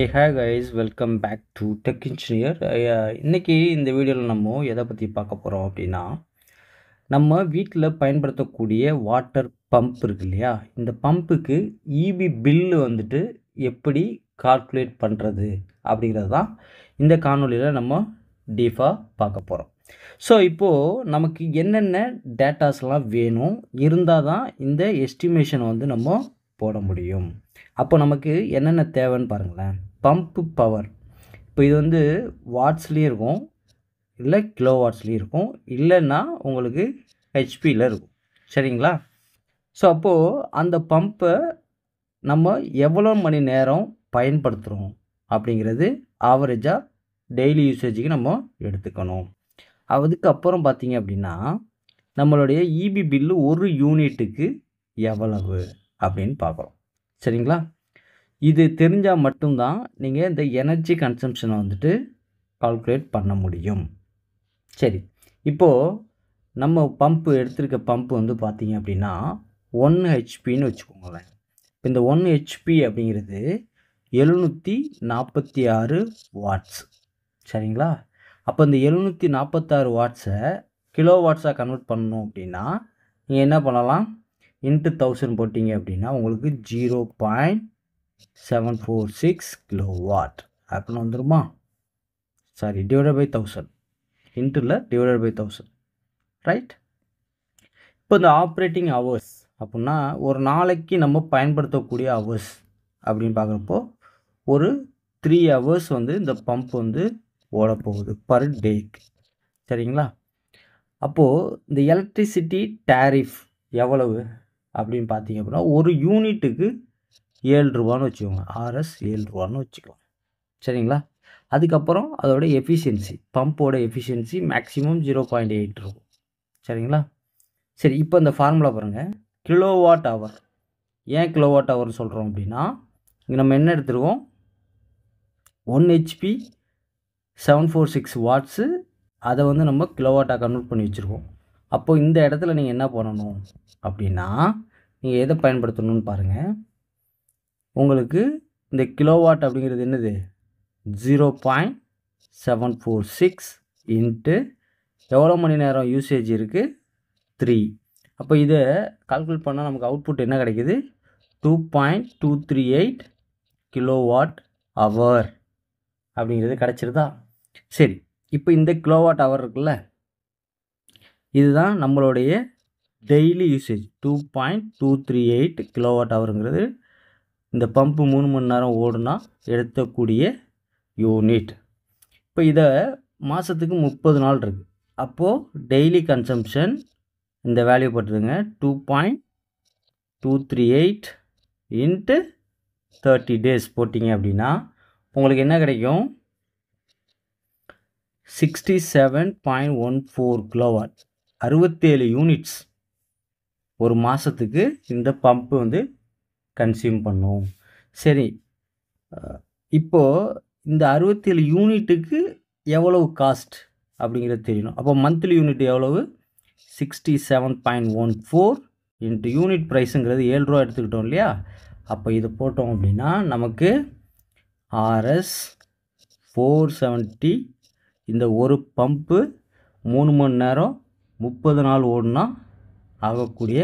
Hey, hi guys, welcome back to Tech Engineer. இன்னைக்கு இந்த வீடியோவில் நம்ம எதை பற்றி பார்க்க போகிறோம் அப்படின்னா, நம்ம வீட்டில் பயன்படுத்தக்கூடிய வாட்டர் பம்ப் இருக்கு இல்லையா, இந்த பம்புக்கு இபி பில்லு வந்துட்டு எப்படி கால்குலேட் பண்ணுறது அப்படிங்கிறது தான் இந்த காணொலியில் நம்ம டீஃபாக பார்க்க போகிறோம். ஸோ இப்போது நமக்கு என்னென்ன டேட்டாஸ்லாம் வேணும் இருந்தால் தான் இந்த எஸ்டிமேஷனை வந்து நம்ம போட முடியும். அப்போ நமக்கு என்னென்ன தேவைன்னு பாருங்களேன். பம்ப்பு பவர், இப்போ இது வந்து வாட்ஸ்லேயும் இருக்கும், இல்லை கிலோ வாட்ஸ்லேயும் இருக்கும், இல்லைன்னா உங்களுக்கு ஹெச்பியில் இருக்கும். சரிங்களா? ஸோ அப்போது அந்த பம்பை நம்ம எவ்வளோ மணி நேரம் பயன்படுத்துகிறோம் அப்படிங்கிறது ஆவரேஜாக டெய்லி யூசேஜுக்கு நம்ம எடுத்துக்கணும். அதுக்கப்புறம் பார்த்தீங்க அப்படின்னா நம்மளுடைய இபி பில்லு ஒரு யூனிட்டுக்கு எவ்வளவு அப்படின்னு பார்க்குறோம். சரிங்களா? இது தெரிஞ்சால் மட்டும்தான் நீங்கள் இந்த எனர்ஜி கன்சம்ஷனை வந்துட்டு கால்குலேட் பண்ண முடியும். சரி, இப்போது நம்ம பம்பு எடுத்திருக்க பம்பு வந்து பார்த்தீங்க அப்படின்னா 1 ஹெச்பின்னு வச்சுக்கோங்களேன். இந்த 1 ஹெச்பி அப்படிங்கிறது 746 வாட்ஸ். சரிங்களா? அப்போ இந்த 746 வாட்ஸை கிலோ வாட்ஸாக கன்வெர்ட் பண்ணணும் அப்படின்னா நீங்கள் என்ன பண்ணலாம், இன்ட்டு 1000 போட்டிங்க அப்படின்னா உங்களுக்கு 0.746 கிலோவாட் அப்படின்னு வந்துருமா? சாரி, டிவைடட் பை 1000, இன்ட்டுல டிவைடட் பை 1000, ரைட்? இப்போ இந்த ஆப்ரேட்டிங் ஹவர்ஸ் அப்படின்னா ஒரு நாளைக்கு நம்ம பயன்படுத்தக்கூடிய ஹவர்ஸ் அப்படின்னு பார்க்குறப்போ ஒரு 3 ஹவர்ஸ் வந்து இந்த பம்ப் வந்து ஓடப்போகுது பர் டேக்கு. சரிங்களா? அப்போது இந்த எலக்ட்ரிசிட்டி டேரிஃப் எவ்வளவு அப்படின்னு பார்த்தீங்க அப்படின்னா ஒரு யூனிட்டுக்கு 7 ரூபான்னு வச்சுக்கோங்க. ஆர்எஸ் 7 ரூபான்னு வச்சுக்கலாம். சரிங்களா? அதுக்கப்புறம் அதோட எஃபிஷியன்சி, பம்போட எஃபிஷியன்சி மேக்ஸிமம் 0.8 இருக்கும். சரிங்களா? சரி, இப்போ இந்த ஃபார்முலா பாருங்கள். Kilowatt hour. ஏன் கிலோவாட் ஹவர்னு சொல்கிறோம் அப்படின்னா இங்கே நம்ம என்ன எடுத்துருக்கோம், 1 ஹெச்பி 746 வாட்ஸு, அதை வந்து நம்ம கிலோவாட்டாக கன்வெர்ட் பண்ணி வச்சுருக்கோம். அப்போது இந்த இடத்துல நீங்கள் என்ன பண்ணணும் அப்படின்னா நீங்கள் எதை பயன்படுத்தணும்னு பாருங்கள். உங்களுக்கு இந்த கிலோவாட் அப்படிங்கிறது என்னது, 0.746 இன்ட்டு எவ்வளோ மணி நேரம் யூசேஜ் இருக்குது, 3. அப்போ இதை கால்குலேட் பண்ணால் நமக்கு அவுட்புட் என்ன கிடைக்குது, 2.238 கிலோவாட் ஹவர் அப்படிங்கிறது கிடச்சிருதா? சரி, இப்போ இந்த கிலோவாட் ஹவர் இருக்குல்ல, இதுதான் நம்மளுடைய டெய்லி யூசேஜ். 2.238 கிலோவாட் ஹவருங்கிறது இந்த பம்பு 3 மணி நேரம் ஓடுனா எடுக்கக்கூடிய யூனிட். இப்போ இதை மாதத்துக்கு 30 நாள் இருக்குது. அப்போது டெய்லி கன்சம்ஷன் இந்த வேல்யூ போட்டுருங்க, 2.238 இன்ட்டு 30 டேஸ் போட்டிங்க அப்படின்னா உங்களுக்கு என்ன கிடைக்கும், 67.14 கிலோவாட், 67 யூனிட்ஸ் ஒரு மாதத்துக்கு இந்த பம்பு வந்து கன்சியூம் பண்ணும். சரி, இப்போது இந்த 67 யூனிட்டுக்கு எவ்வளவு காஸ்ட் அப்படிங்கிறது தெரியணும். அப்போ மந்த்லி யூனிட் எவ்வளவு, 67.14 இன்ட்டு யூனிட் ப்ரைஸுங்கிறது 7 ரூபா எடுத்துக்கிட்டோம் இல்லையா? அப்போ இது போட்டோம் அப்படின்னா நமக்கு ஆர்எஸ் 470, இந்த ஒரு பம்பு 3 மணி நேரம் 30 நாள் ஓடுனா ஆகக்கூடிய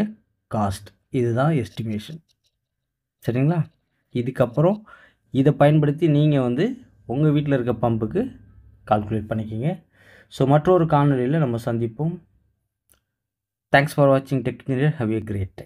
காஸ்ட். இதுதான் எஸ்டிமேஷன். சரிங்களா? இதுக்கப்புறம் இதை பயன்படுத்தி நீங்கள் வந்து உங்கள் வீட்டில் இருக்க பம்புக்கு கால்குலேட் பண்ணிக்கிங்க. ஸோ மற்றொரு காணொலியில் நம்ம சந்திப்போம். தேங்க்ஸ் ஃபார் வாட்சிங் tech engineer. Have a great day.